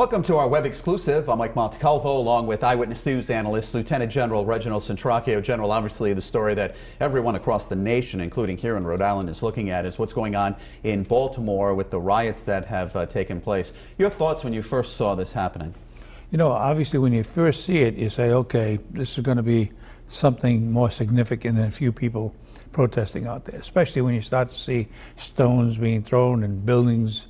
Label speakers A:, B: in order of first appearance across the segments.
A: Welcome to our web exclusive. I'm Mike Montecalvo, along with Eyewitness News Analyst Lt. General Reginald Centracchio. General, obviously the story that everyone across the nation, including here in Rhode Island, is looking at is what's going on in Baltimore with the riots that have taken place. Your thoughts when you first saw this happening?
B: You know, obviously when you first see it, you say, okay, this is going to be something more significant than a few people protesting out there, especially when you start to see stones being thrown and buildings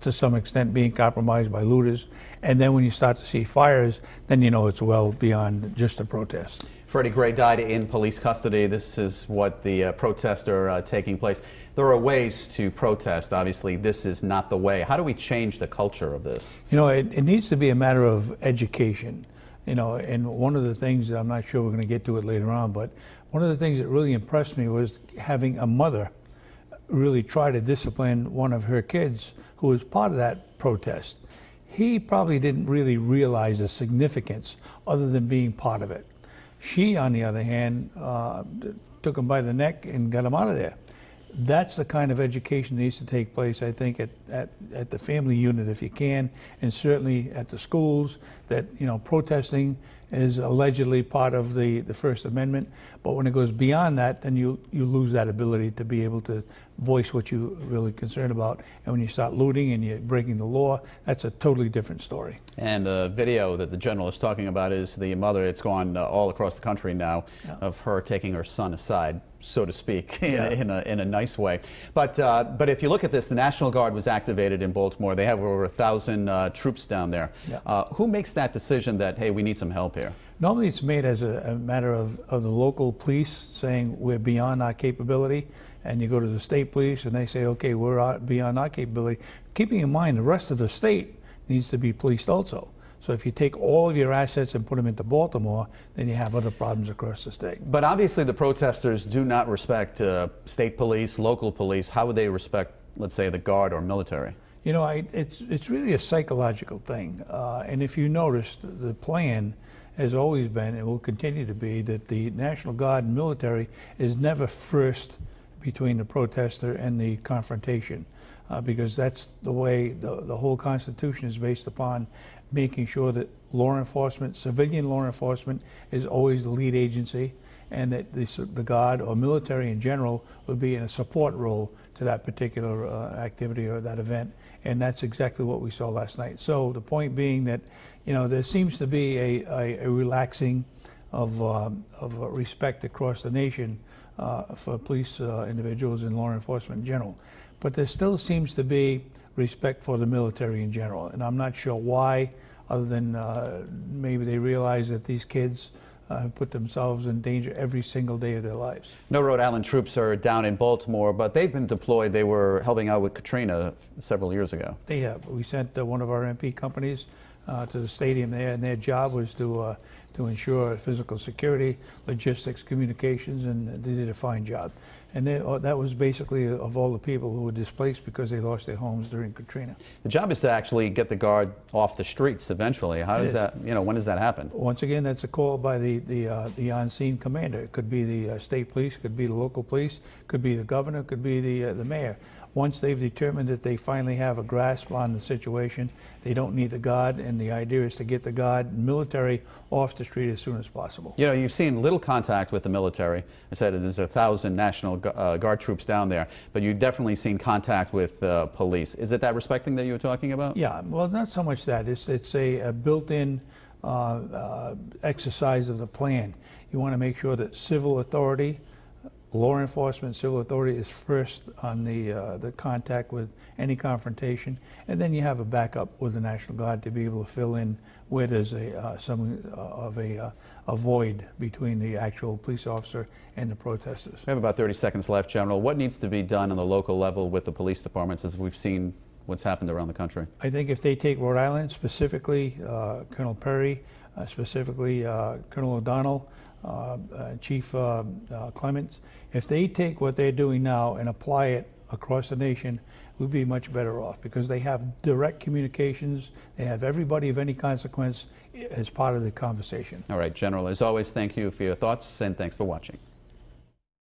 B: to some extent being compromised by looters. And then when you start to see fires, then you know it's well beyond just a protest.
A: Freddie Gray died in police custody. This is what the protests are taking place. There are ways to protest. Obviously, this is not the way. How do we change the culture of this?
B: You know, it needs to be a matter of education. You know, and one of the things, I'm not sure we're going to get to it later on, but one of the things that really impressed me was having a mother really try to discipline one of her kids who was part of that protest. He probably didn't really realize the significance other than being part of it. She, on the other hand, took him by the neck and got him out of there. That's the kind of education that needs to take place, I think, at the family unit if you can, and certainly at the schools, that, you know, protesting is allegedly part of the First Amendment, but when it goes beyond that, then you lose that ability to be able to voice what you're really concerned about. And when you start looting and you're breaking the law, that's a totally different story.
A: And the video that the general is talking about is the mother. It's gone all across the country now, of her taking her son aside, so to speak, in a nice way. But if you look at this, the National Guard was activated in Baltimore. They have over 1,000 troops down there. Who makes that decision that, hey, we need some help here?
B: Normally it's made as a matter of the local police saying we're beyond our capability, and you go to the state police and they say, okay, we're beyond our capability. Keeping in mind the rest of the state needs to be policed also. So if you take all of your assets and put them into Baltimore, then you have other problems across the state.
A: But obviously the protesters do not respect state police, local police. How would they respect, let's say, the Guard or military?
B: You know, it's really a psychological thing. And if you noticed, the plan has always been, and will continue to be, that the National Guard and military is never first between the protester and the confrontation. Because that's the way the whole Constitution is based upon, making sure that law enforcement, civilian law enforcement, is always the lead agency, and that the Guard or military in general would be in a support role to that particular activity or that event. And that's exactly what we saw last night. So the point being that, you know, there seems to be a relaxing of respect across the nation for police individuals and law enforcement in general. But there still seems to be respect for the military in general. And I'm not sure why, other than maybe they realize that these kids have put themselves in danger every single day of their lives. No
A: Rhode Island troops are down in Baltimore, but they've been deployed. They were helping out with Katrina several years ago.
B: They have. We sent one of our MP companies to the stadium there, and their job was to ensure physical security, logistics, communications, and they did a fine job. And that was basically of all the people who were displaced because they lost their homes during Katrina.
A: The job is to actually get the Guard off the streets eventually. How does that, you know, when does that happen?
B: Once again, that's a call by the on-scene commander. It could be the state police, could be the local police, could be the governor, could be the mayor. Once they've determined that they finally have a grasp on the situation, they don't need the Guard, and the idea is to get the Guard military off the street as soon as possible.
A: You know, you've seen little contact with the military. I said there's 1,000 National Guard troops down there, but you've definitely seen contact with police. Is it that respecting that you were talking about?
B: Yeah, well, not so much that. It's a built-in exercise of the plan. You want to make sure that civil authority, law enforcement, civil authority is first on the contact with any confrontation, and then you have a backup with the National Guard to be able to fill in where there's some of a void between the actual police officer and the protesters.
A: We have about 30 seconds left, General. What needs to be done on the local level with the police departments, as we've seen what's happened around the country? I
B: think if they take Rhode Island, specifically Colonel Perry, specifically Colonel O'Donnell, Chief Clements, if they take what they're doing now and apply it across the nation, we'd be much better off, because they have direct communications. They have everybody of any consequence as part of the conversation.
A: All right, General, as always, thank you for your thoughts, and thanks for watching.